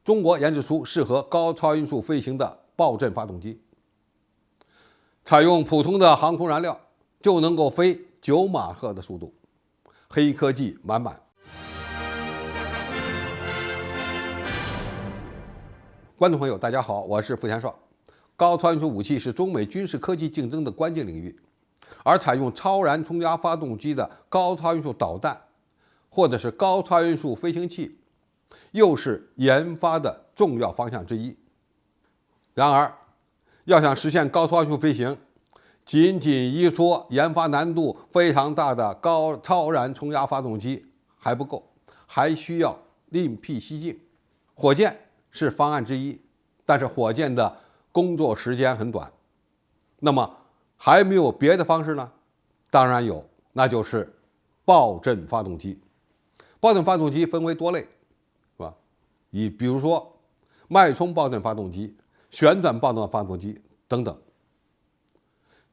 中国研制出适合高超音速飞行的爆震发动机，采用普通的航空燃料就能够飞9马赫的速度，黑科技满满。观众朋友，大家好，我是付天少。高超音速武器是中美军事科技竞争的关键领域，而采用超燃冲压发动机的高超音速导弹，或者是高超音速飞行器，又是研发的重要方向之一。然而，要想实现高超音速飞行，仅仅依托研发难度非常大的超燃冲压发动机还不够，还需要另辟蹊径。火箭是方案之一，但是火箭的工作时间很短。那么还没有别的方式呢？当然有，那就是爆震发动机。爆震发动机分为多类，是吧？比如说脉冲爆震发动机、旋转爆震发动机等等。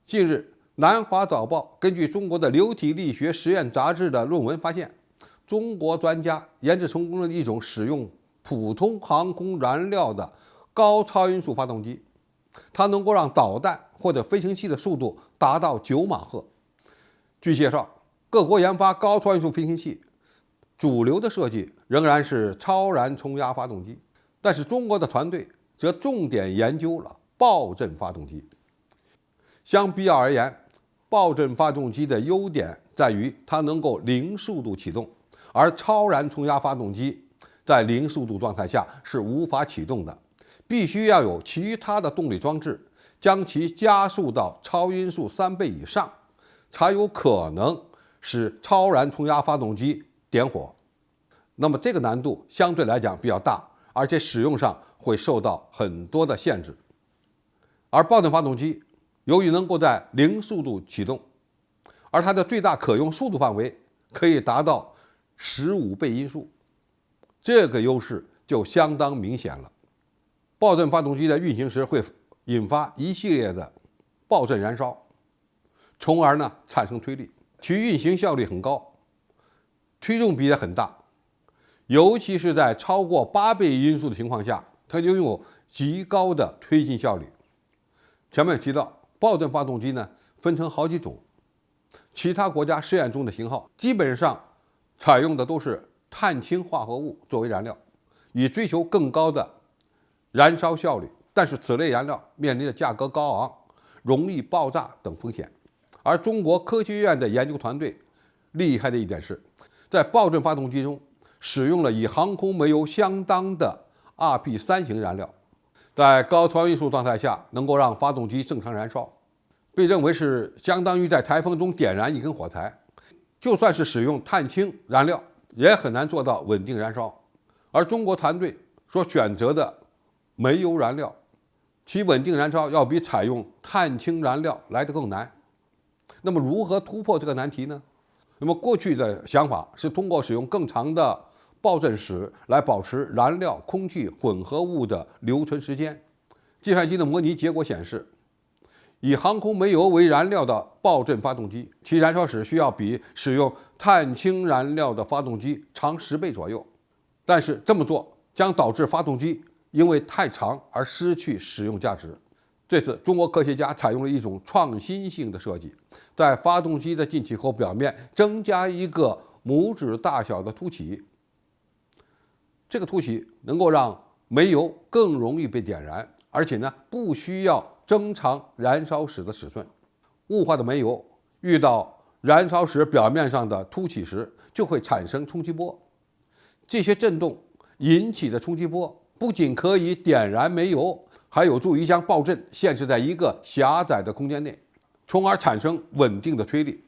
近日，南华早报根据中国的流体力学实验杂志的论文发现，中国专家研制成功了一种使用普通航空燃料的高超音速发动机，它能够让导弹或者飞行器的速度达到9马赫。据介绍，各国研发高超音速飞行器主流的设计仍然是超燃冲压发动机，但是中国的团队则重点研究了爆震发动机。相比较而言，爆震发动机的优点在于它能够零速度启动，而超燃冲压发动机在零速度状态下是无法启动的，必须要有其他的动力装置将其加速到超音速3倍以上，才有可能使超燃冲压发动机点火。那么这个难度相对来讲比较大，而且使用上会受到很多的限制。而爆震发动机由于能够在零速度启动，而它的最大可用速度范围可以达到15倍音速，这个优势就相当明显了。爆震发动机在运行时会引发一系列的爆震燃烧，从而产生推力，其运行效率很高，推重比也很大，尤其是在超过8倍音速的情况下，它就拥有极高的推进效率。前面提到，爆震发动机分成好几种，其他国家试验中的型号基本上采用的都是碳氢化合物作为燃料，以追求更高的燃烧效率，但是此类燃料面临着价格高昂、容易爆炸等风险。而中国科学院的研究团队厉害的一点是，在爆震发动机中使用了与航空煤油相当的 RP3 型燃料，在高超音速状态下能够让发动机正常燃烧，被认为是相当于在台风中点燃一根火柴。就算是使用碳氢燃料，也很难做到稳定燃烧。而中国团队所选择的煤油燃料，其稳定燃烧要比采用碳氢燃料来得更难。那么如何突破这个难题呢？那么过去的想法是通过使用更长的爆震史来保持燃料、空气混合物的留存时间。计算机的模拟结果显示，以航空煤油为燃料的爆震发动机，其燃烧史需要比使用碳氢燃料的发动机长10倍左右。但是这么做将导致发动机因为太长而失去使用价值。这次中国科学家采用了一种创新性的设计，在发动机的进气口表面增加一个拇指大小的凸起，这个凸起能够让煤油更容易被点燃，而且不需要增长燃烧室的尺寸。雾化的煤油遇到燃烧室表面上的凸起时，就会产生冲击波。这些振动引起的冲击波不仅可以点燃煤油，还有助于将爆震限制在一个狭窄的空间内，从而产生稳定的推力。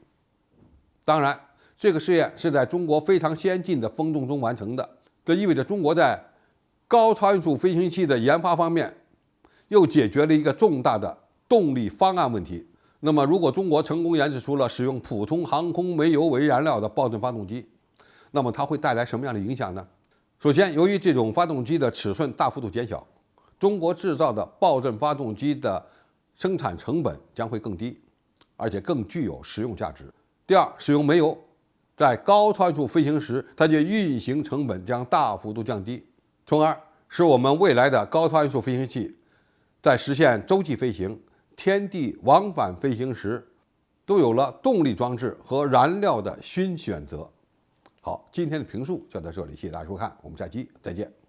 当然，这个试验是在中国非常先进的风洞中完成的，这意味着中国在高超音速飞行器的研发方面又解决了一个重大的动力方案问题。那么如果中国成功研制出了使用普通航空煤油为燃料的爆震发动机，那么它会带来什么样的影响呢？首先，由于这种发动机的尺寸大幅度减小，中国制造的爆震发动机的生产成本将会更低，而且更具有实用价值。第二，使用煤油在高超音速飞行时，它的运行成本将大幅度降低，从而使我们未来的高参数飞行器在实现洲际飞行、天地往返飞行时，都有了动力装置和燃料的新选择。好，今天的评述就到这里，谢谢大家收看，我们下期再见。